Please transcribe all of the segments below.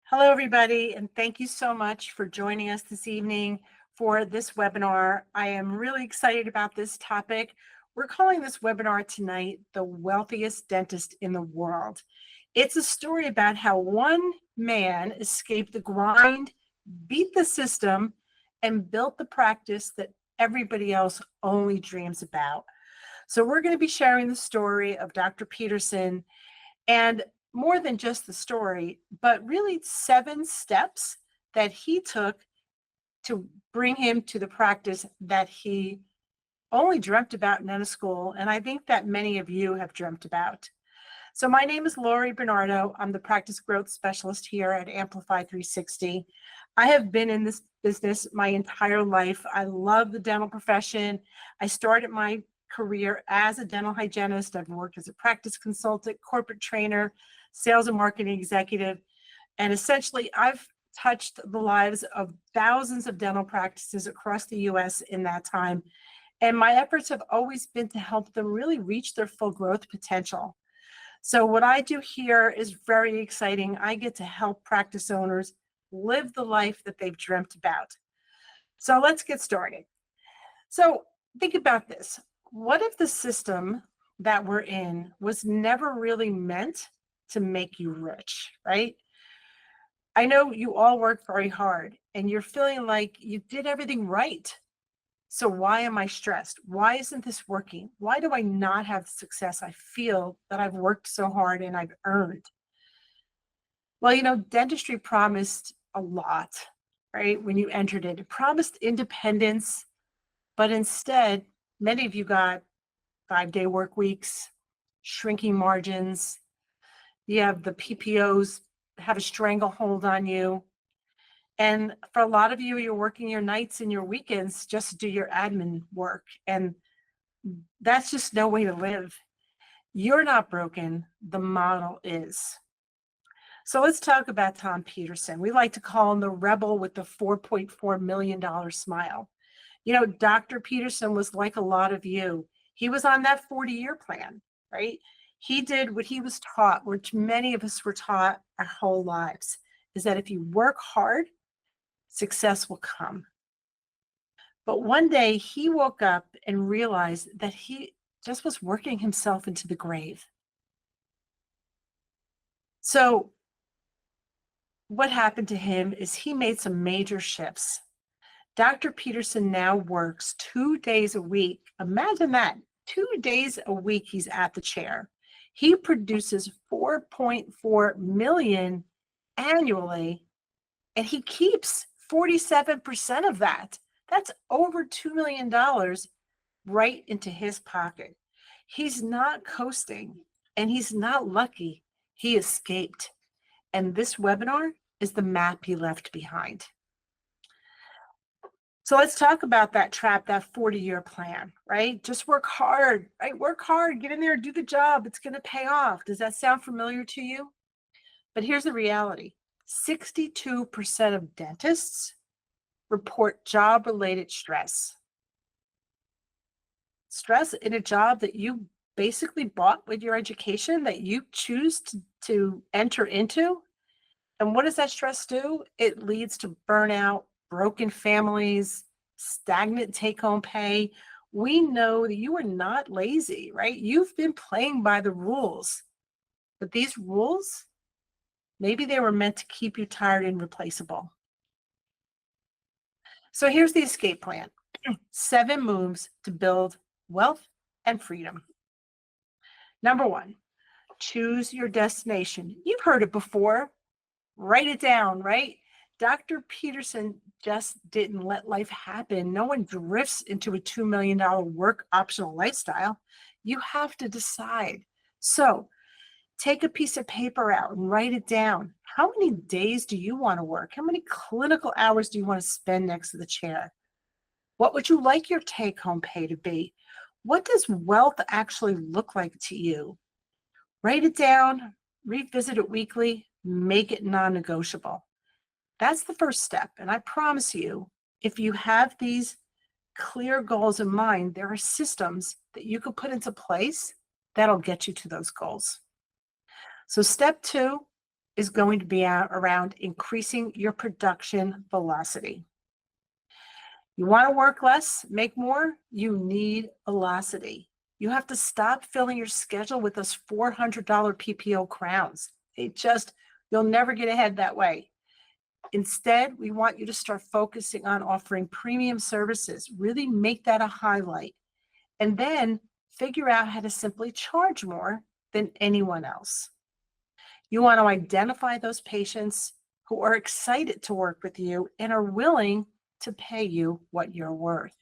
Hello, everybody, and thank you so much for joining us this evening for this webinar. I am really excited about this topic. We're calling this webinar tonight, The Wealthiest Dentist in the World. It's a story about how one man escaped the grind, beat the system, and built the practice that everybody else only dreams about. So we're going to be sharing the story of Dr. Peterson, and more than just the story, but really 7 steps that he took to bring him to the practice that he only dreamt about in dental school, and I think that many of you have dreamt about. So my name is Lori Bernardo. I'm the practice growth specialist here at Amplify 360. I have been in this business my entire life. I love the dental profession. I started my career as a dental hygienist. I've worked as a practice consultant, corporate trainer, sales and marketing executive, and essentially I've touched the lives of thousands of dental practices across the US in that time. And my efforts have always been to help them really reach their full growth potential. So what I do here is very exciting. I get to help practice owners live the life that they've dreamt about. So let's get started. So think about this. What if the system that we're in was never really meant to make you rich, right? I know you all work very hard and you're feeling like you did everything right. So why am I stressed? Why isn't this working? Why do I not have the success I feel that I've worked so hard and I've earned? Well, dentistry promised a lot, right? When you entered it, it promised independence, but instead, many of you got 5-day work weeks, shrinking margins. You have the PPOs have a stranglehold on you. And for a lot of you, you're working your nights and your weekends just to do your admin work. And that's just no way to live. You're not broken. The model is. So let's talk about Tom Peterson. We like to call him the rebel with the $4.4 million smile. Dr. Peterson was like a lot of you. He was on that 40-year plan, right? He did what he was taught, which many of us were taught our whole lives, is that if you work hard, success will come. But one day he woke up and realized that he just was working himself into the grave. So what happened to him is he made some major shifts. Dr. Peterson now works 2 days a week. Imagine that, 2 days a week he's at the chair. He produces 4.4 million annually, and he keeps 47% of that. That's over $2 million right into his pocket. He's not coasting, and he's not lucky. He escaped. And this webinar is the map he left behind. So let's talk about that trap, that 40-year plan, right? Just work hard, right? Work hard, get in there, do the job. It's going to pay off. Does that sound familiar to you? But here's the reality. 62% of dentists report job-related stress. Stress in a job that you basically bought with your education, that you choose to enter into. And what does that stress do? It leads to burnout, broken families, stagnant take-home pay. We know that you are not lazy, right? You've been playing by the rules. But these rules, maybe they were meant to keep you tired and replaceable. So here's the escape plan. 7 moves to build wealth and freedom. Number 1, choose your destination. You've heard it before. Write it down, right? Dr. Peterson just didn't let life happen. No one drifts into a $2 million work optional lifestyle. You have to decide. So take a piece of paper out and write it down. How many days do you want to work? How many clinical hours do you want to spend next to the chair? What would you like your take-home pay to be? What does wealth actually look like to you? Write it down, revisit it weekly, make it non-negotiable. That's the first step. And I promise you, if you have these clear goals in mind, there are systems that you can put into place that'll get you to those goals. So step 2, is going to be around increasing your production velocity. You want to work less, make more, you need velocity. You have to stop filling your schedule with those $400 PPO crowns. You'll never get ahead that way. Instead, we want you to start focusing on offering premium services, really make that a highlight, and then figure out how to simply charge more than anyone else. You want to identify those patients who are excited to work with you and are willing to pay you what you're worth.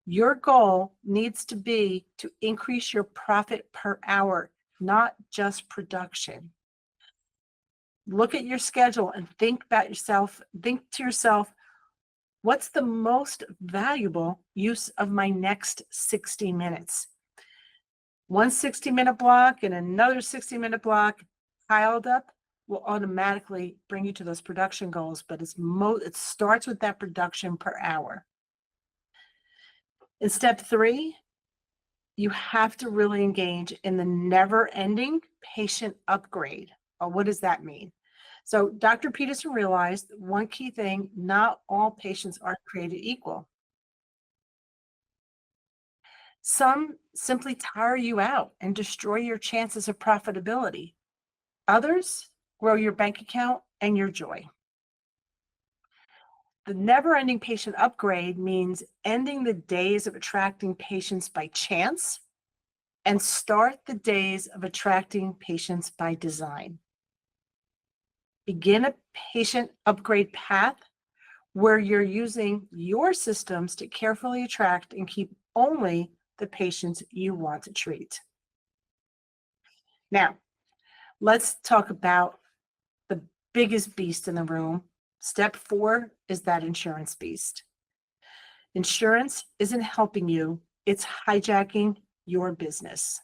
Your goal needs to be to increase your profit per hour, not just production. Look at your schedule and think to yourself, what's the most valuable use of my next 60 minutes? One 60-minute block and another 60-minute block piled up will automatically bring you to those production goals, but it starts with that production per hour. In step 3, you have to really engage in the never-ending patient upgrade. What does that mean? So Dr. Peterson realized one key thing: not all patients are created equal. Some simply tire you out and destroy your chances of profitability. Others grow your bank account and your joy. The never-ending patient upgrade means ending the days of attracting patients by chance and start the days of attracting patients by design. Begin a patient upgrade path where you're using your systems to carefully attract and keep only the patients you want to treat. Now, let's talk about the biggest beast in the room. Step 4 is that insurance beast. Insurance isn't helping you, it's hijacking your business.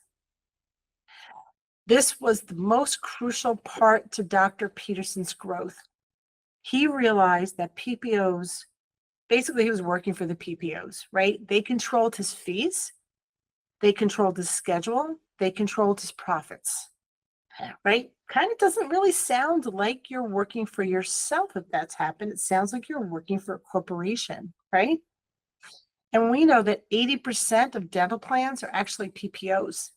This was the most crucial part to Dr. Peterson's growth. He realized that PPOs, basically he was working for the PPOs, right? They controlled his fees, they controlled his schedule, they controlled his profits, right? Kind of doesn't really sound like you're working for yourself if that's happened. It sounds like you're working for a corporation, right? And we know that 80% of dental plans are actually PPOs.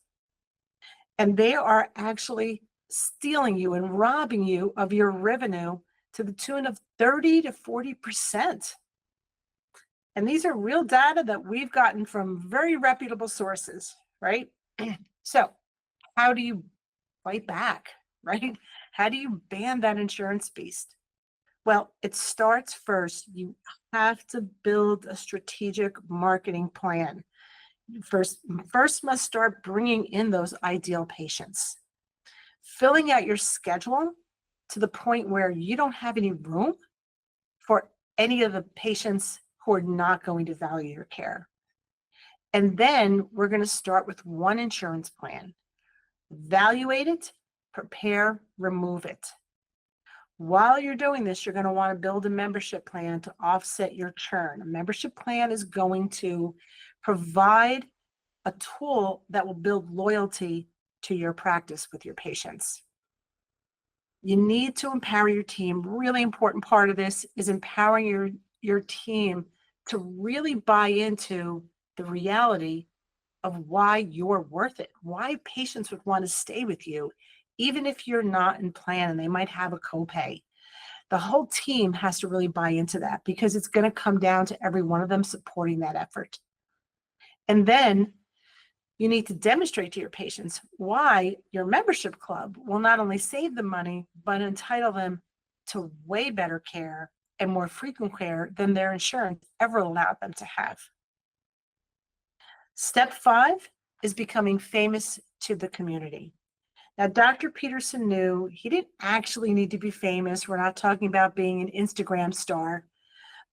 And they are actually stealing you and robbing you of your revenue to the tune of 30 to 40%. And these are real data that we've gotten from very reputable sources, right? So how do you fight back, right? How do you ban that insurance beast? Well, it starts first. You have to build a strategic marketing plan. First must start bringing in those ideal patients, filling out your schedule to the point where you don't have any room for any of the patients who are not going to value your care. And then we're going to start with one insurance plan. Evaluate it, prepare, remove it. While you're doing this, you're going to want to build a membership plan to offset your churn. A membership plan is going to provide a tool that will build loyalty to your practice with your patients. You need to empower your team. Really important part of this is empowering your team to really buy into the reality of why you're worth it, why patients would want to stay with you, even if you're not in plan and they might have a copay. The whole team has to really buy into that because it's going to come down to every one of them supporting that effort. And then you need to demonstrate to your patients why your membership club will not only save them money, but entitle them to way better care and more frequent care than their insurance ever allowed them to have. Step 5 is becoming famous to the community. Now, Dr. Peterson knew he didn't actually need to be famous. We're not talking about being an Instagram star,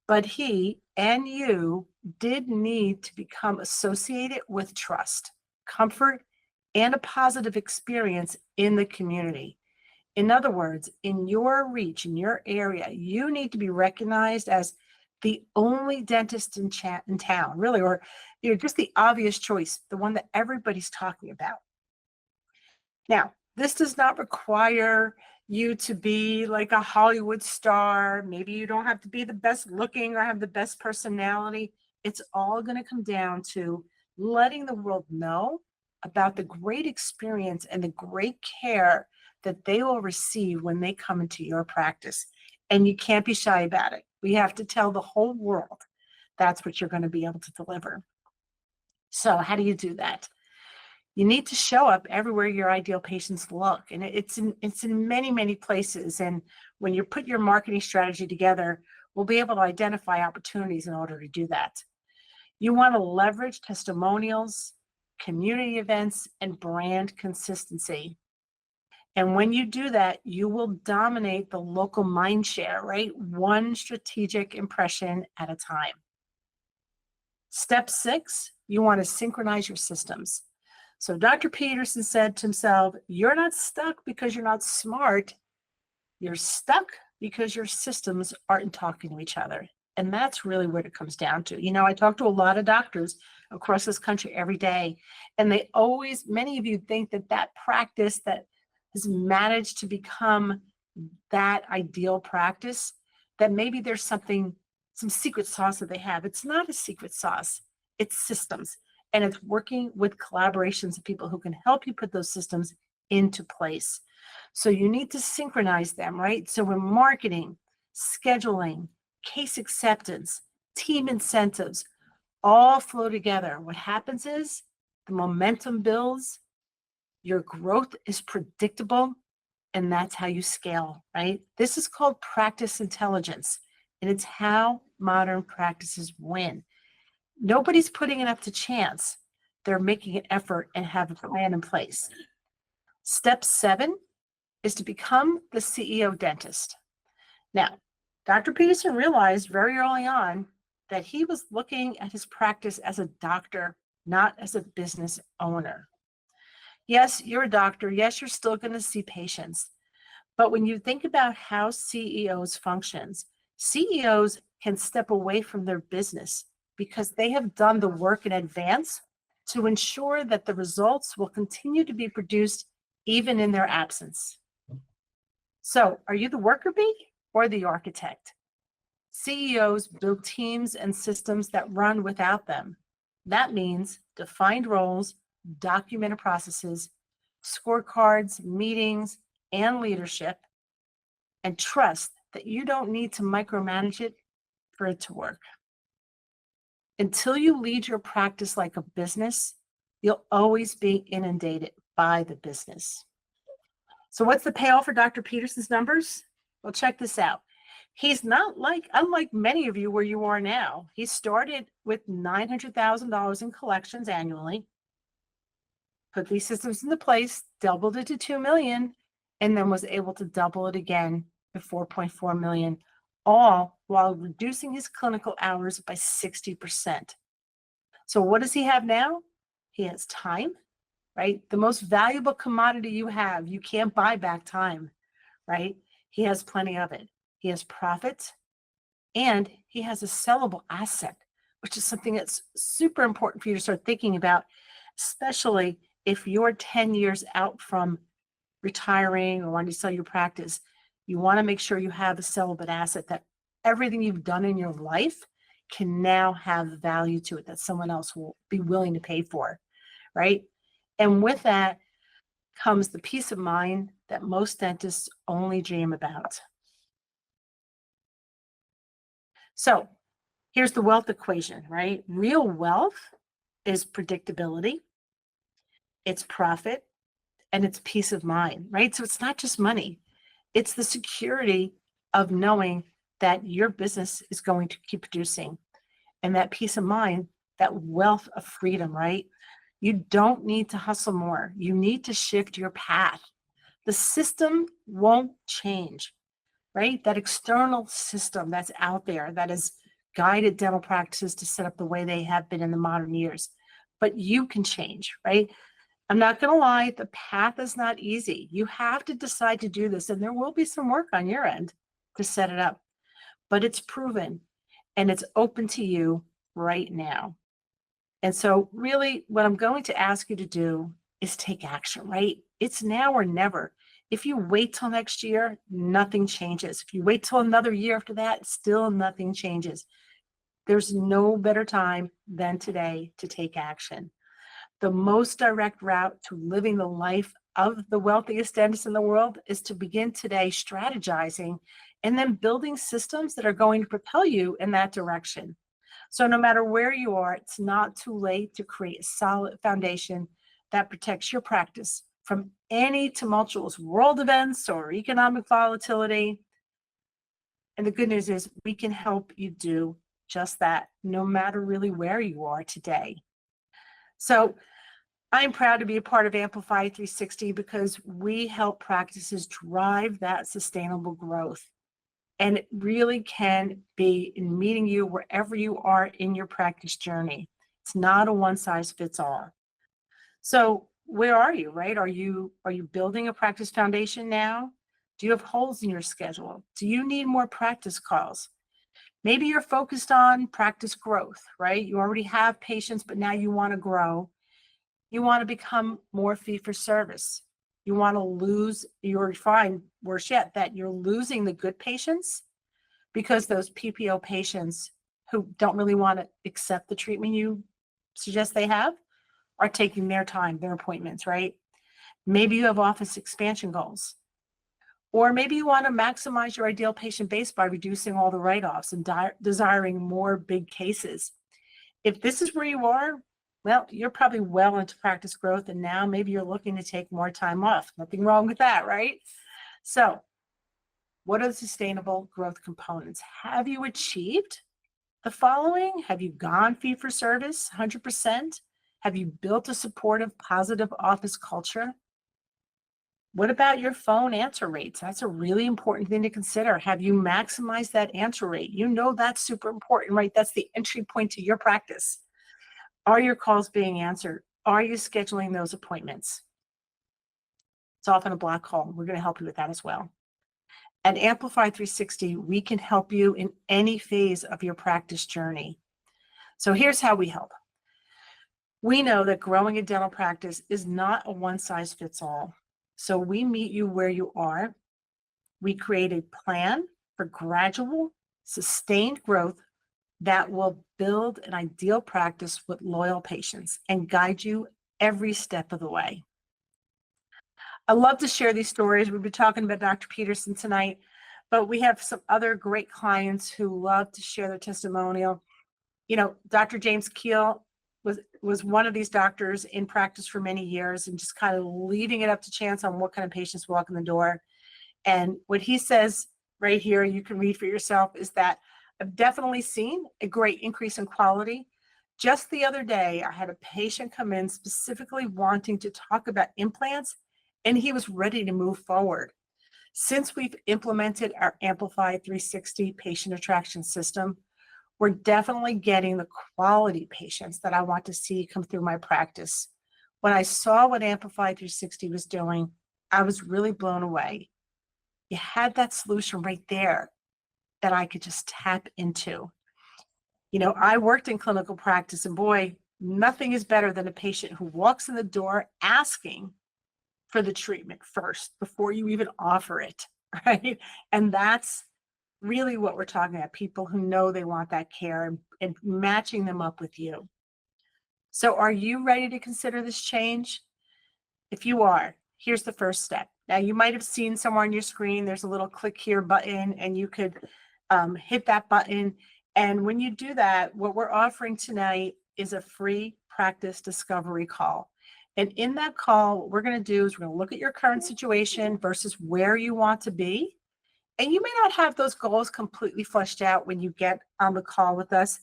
but he and you did need to become associated with trust, comfort, and a positive experience in the community. In other words, in your reach, in your area, you need to be recognized as the only dentist in town, really, or just the obvious choice, the one that everybody's talking about. Now, this does not require you to be like a Hollywood star. Maybe you don't have to be the best looking or have the best personality. It's all going to come down to letting the world know about the great experience and the great care that they will receive when they come into your practice. And you can't be shy about it. We have to tell the whole world that's what you're going to be able to deliver. So, how do you do that? You need to show up everywhere your ideal patients look, and it's in many places. And when you put your marketing strategy together, we'll be able to identify opportunities in order to do that. You want to leverage testimonials, community events, and brand consistency. And when you do that, you will dominate the local mind share, right? One strategic impression at a time. Step 6, you want to synchronize your systems. So Dr. Peterson said to himself, you're not stuck because you're not smart. You're stuck because your systems aren't talking to each other. And that's really what it comes down to. I talk to a lot of doctors across this country every day, and many of you think that practice that has managed to become that ideal practice, that maybe there's some secret sauce that they have. It's not a secret sauce, it's systems. And it's working with collaborations of people who can help you put those systems into place. So you need to synchronize them, right? So when marketing, scheduling, case acceptance, team incentives all flow together, what happens is the momentum builds, your growth is predictable, and that's how you scale, right? This is called practice intelligence, and it's how modern practices win. Nobody's putting it up to chance. They're making an effort and have a plan in place. Step 7 is to become the CEO dentist. Now, Dr. Peterson realized very early on that he was looking at his practice as a doctor, not as a business owner. Yes, you're a doctor. Yes, you're still going to see patients. But when you think about how CEOs functions, CEOs can step away from their business because they have done the work in advance to ensure that the results will continue to be produced even in their absence. So, are you the worker bee or the architect? CEOs build teams and systems that run without them. That means defined roles, documented processes, scorecards, meetings, and leadership, and trust that you don't need to micromanage it for it to work. Until you lead your practice like a business, you'll always be inundated by the business. So what's the payoff for Dr. Peterson's numbers? Well, check this out. He's not unlike many of you where you are now. He started with $900,000 in collections annually, put these systems into place, doubled it to $2 million, and then was able to double it again to $4.4 million, all while reducing his clinical hours by 60%. So what does he have now? He has time, right? The most valuable commodity you have. You can't buy back time, right? He has plenty of it. He has profit, and he has a sellable asset, which is something that's super important for you to start thinking about, especially if you're 10 years out from retiring or wanting to sell your practice. You want to make sure you have a sellable asset that everything you've done in your life can now have value to it that someone else will be willing to pay for, right? And with that comes the peace of mind that most dentists only dream about. So here's the wealth equation, right? Real wealth is predictability, it's profit, and it's peace of mind, right? So it's not just money, it's the security of knowing that your business is going to keep producing, and that peace of mind, that wealth of freedom, right? You don't need to hustle more. You need to shift your path. The system won't change, right? That external system that's out there that has guided dental practices to set up the way they have been in the modern years. But you can change, right? I'm not going to lie, the path is not easy. You have to decide to do this, and there will be some work on your end to set it up. But it's proven, and it's open to you right now. And so really what I'm going to ask you to do is take action, right? It's now or never. If you wait till next year, nothing changes. If you wait till another year after that, still nothing changes. There's no better time than today to take action. The most direct route to living the life of the wealthiest dentist in the world is to begin today strategizing and then building systems that are going to propel you in that direction. So no matter where you are, it's not too late to create a solid foundation that protects your practice from any tumultuous world events or economic volatility. And the good news is we can help you do just that, no matter really where you are today. So I'm proud to be a part of Amplify 360 because we help practices drive that sustainable growth. And it really can be in meeting you wherever you are in your practice journey. It's not a one size fits all. So where are you, right? Are you building a practice foundation now? Do you have holes in your schedule? Do you need more practice calls? Maybe you're focused on practice growth, right? You already have patients, but now you want to grow. You want to become more fee for service. You want to lose, you're fine, worse yet, that you're losing the good patients because those PPO patients who don't really want to accept the treatment you suggest they have are taking their time, their appointments, right? Maybe you have office expansion goals. Or maybe you want to maximize your ideal patient base by reducing all the write-offs and desiring more big cases. If this is where you are, well, you're probably well into practice growth, and now maybe you're looking to take more time off. Nothing wrong with that, right? So what are the sustainable growth components? Have you achieved the following? Have you gone fee for service 100%? Have you built a supportive, positive office culture? What about your phone answer rates? That's a really important thing to consider. Have you maximized that answer rate? You know that's super important, right? That's the entry point to your practice. Are your calls being answered? Are you scheduling those appointments? It's often a black call. We're going to help you with that as well. At Amplify 360, we can help you in any phase of your practice journey. So here's how we help. We know that growing a dental practice is not a one size fits all. So we meet you where you are. We create a plan for gradual, sustained growth that will build an ideal practice with loyal patients and guide you every step of the way. I love to share these stories. We've been talking about Dr. Peterson tonight, but we have some other great clients who love to share their testimonial. You know, Dr. James Keel was one of these doctors in practice for many years and just kind of leaving it up to chance on what kind of patients walk in the door. And what he says right here, you can read for yourself, is that I've definitely seen a great increase in quality. Just the other day, I had a patient come in specifically wanting to talk about implants, and he was ready to move forward. Since we've implemented our Amplify 360 patient attraction system, we're definitely getting the quality patients that I want to see come through my practice. When I saw what Amplify 360 was doing, I was really blown away. You had that solution right there that I could just tap into. You know, I worked in clinical practice, and boy, nothing is better than a patient who walks in the door asking for the treatment first before you even offer it, right? And that's really what we're talking about, people who know they want that care and matching them up with you. So are you ready to consider this change? If you are, here's the first step. Now, you might have seen somewhere on your screen, there's a little click here button, and you could hit that button. And when you do that, what we're offering tonight is a free practice discovery call. And in that call, what we're going to do is we're going to look at your current situation versus where you want to be. And you may not have those goals completely fleshed out when you get on the call with us.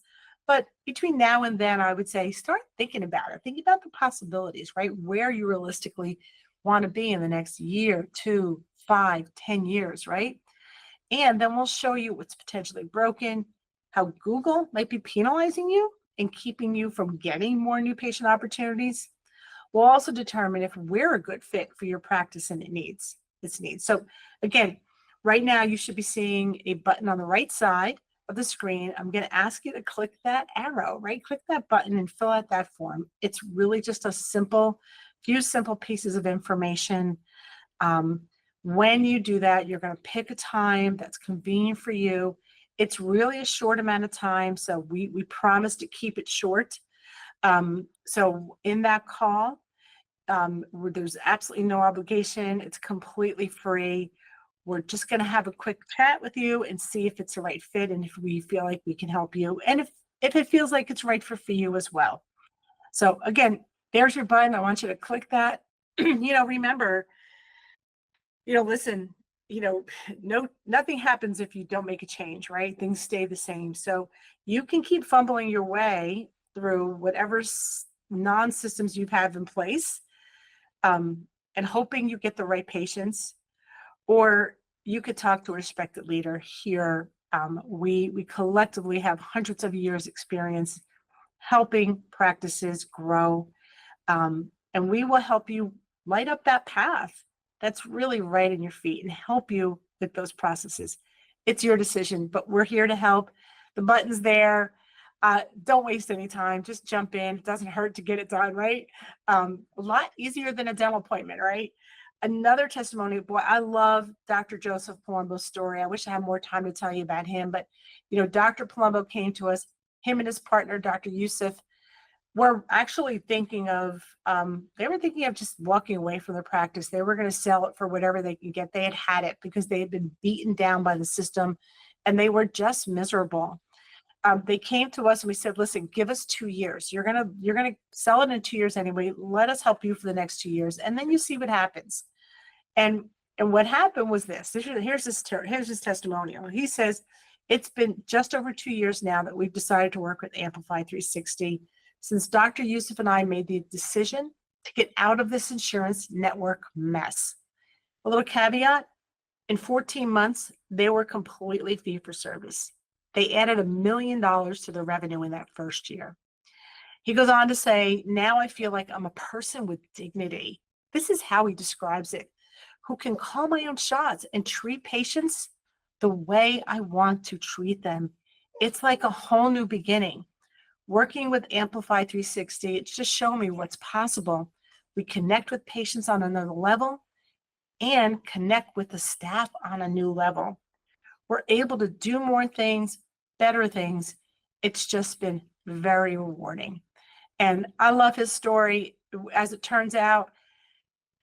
But between now and then, I would say start thinking about it. Think about the possibilities, right? Where you realistically want to be in the next year, 2, 5, 10 years, right? And then we'll show you what's potentially broken, how Google might be penalizing you and keeping you from getting more new patient opportunities. We'll also determine if we're a good fit for your practice and its needs. So again, right now you should be seeing a button on the right side of the screen. I'm going to ask you to click that arrow, right? Click that button and fill out that form. It's really just a few simple pieces of information. When you do that, you're going to pick a time that's convenient for you. It's really a short amount of time, so we promise to keep it short. So in that call, there's absolutely no obligation. It's completely free. We're just going to have a quick chat with you and see if it's the right fit and if we feel like we can help you, and if it feels like it's right for you as well. So again, there's your button. I want you to click that. Remember, listen, nothing happens if you don't make a change, right? Things stay the same. So you can keep fumbling your way through whatever non-systems you have in place, and hoping you get the right patients, or you could talk to a respected leader here. We collectively have hundreds of years experience helping practices grow, and we will help you light up that path that's really right in your feet and help you with those processes. It's your decision, but we're here to help. The button's there. Don't waste any time. Just jump in. It doesn't hurt to get it done, right? A lot easier than a dental appointment, right? Another testimony, boy, I love Dr. Joseph Palumbo's story. I wish I had more time to tell you about him, but Dr. Palumbo came to us, him and his partner, Dr. Yusuf, were actually thinking of, they were thinking of just walking away from the practice. They were going to sell it for whatever they could get. They had it because they had been beaten down by the system and they were just miserable. They came to us and we said, listen, give us 2 years. You're gonna sell it in 2 years anyway. Let us help you for the next 2 years, and then you see what happens. And what happened was this. Here's his testimonial. He says, it's been just over 2 years now that we've decided to work with Amplify 360, since Dr. Yusuf and I made the decision to get out of this insurance network mess. A little caveat, in 14 months, they were completely fee for service. They added $1 million to the revenue in that first year. He goes on to say, now I feel like I'm a person with dignity. This is how he describes it, who can call my own shots and treat patients the way I want to treat them. It's like a whole new beginning. Working with Amplify 360, it's just shown me what's possible. We connect with patients on another level and connect with the staff on a new level. We're able to do more things, better things. It's just been very rewarding. And I love his story. As it turns out,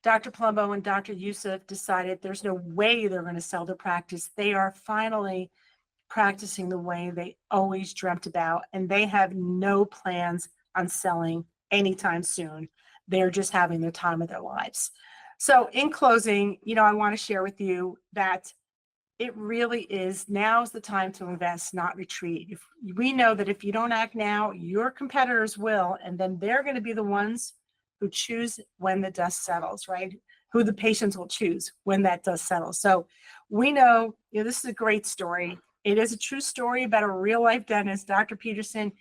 Dr. Palumbo and Dr. Yusuf decided there's no way they're going to sell their practice. They are finally practicing the way they always dreamt about, and they have no plans on selling anytime soon. They're just having the time of their lives. So in closing, I want to share with you that it really is, now's the time to invest, not retreat. If we know that if you don't act now, your competitors will, and then they're going to be the ones who choose when the dust settles, right? Who the patients will choose when that dust settles. So we know, this is a great story. It is a true story about a real life dentist. Dr. Peterson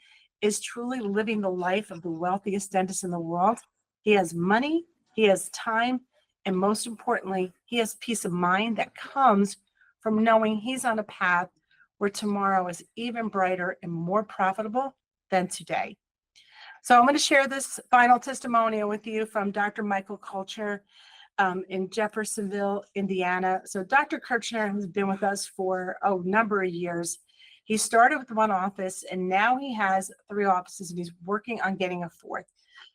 is truly living the life of the wealthiest dentist in the world. He has money, he has time, and most importantly, he has peace of mind that comes from knowing he's on a path where tomorrow is even brighter and more profitable than today. So I'm going to share this final testimonial with you from Dr. Michael Kulcher in Jeffersonville, Indiana. So Dr. Kirchner has been with us for a number of years. He started with one office and now he has 3 offices and he's working on getting a 4th.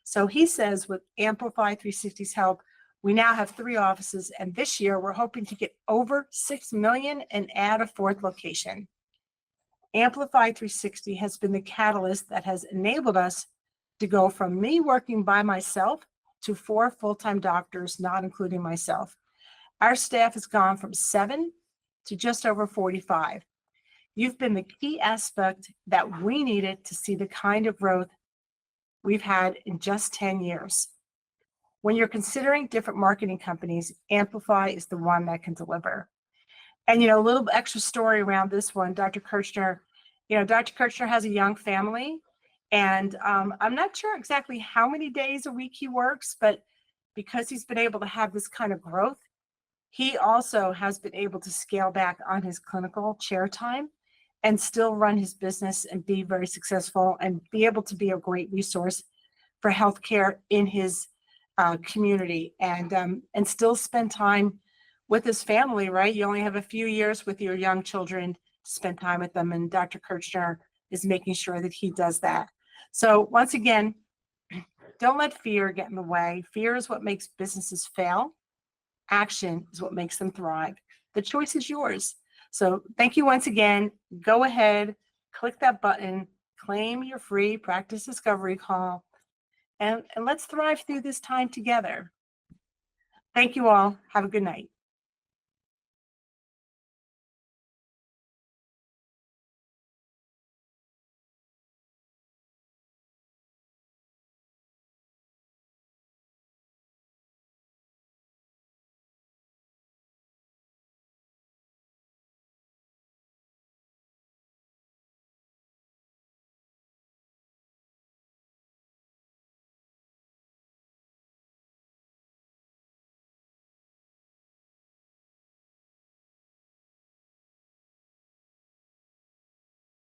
So he says with Amplify 360's help, we now have 3 offices, and this year we're hoping to get over 6 million and add a 4th location. Amplify 360 has been the catalyst that has enabled us to go from me working by myself to 4 full-time doctors, not including myself. Our staff has gone from 7 to just over 45. You've been the key aspect that we needed to see the kind of growth we've had in just 10 years. When you're considering different marketing companies, Amplify is the one that can deliver. And, a little extra story around this one, Dr. Kirchner, Dr. Kirchner has a young family, and I'm not sure exactly how many days a week he works, but because he's been able to have this kind of growth, he also has been able to scale back on his clinical chair time and still run his business and be very successful and be able to be a great resource for healthcare in his community, and still spend time with his family, right? You only have a few years with your young children to spend time with them, and Dr. Kirchner is making sure that he does that. So once again, don't let fear get in the way. Fear is what makes businesses fail. Action is what makes them thrive. The choice is yours. So thank you once again. Go ahead, click that button, claim your free practice discovery call, and let's thrive through this time together. Thank you all. Have a good night.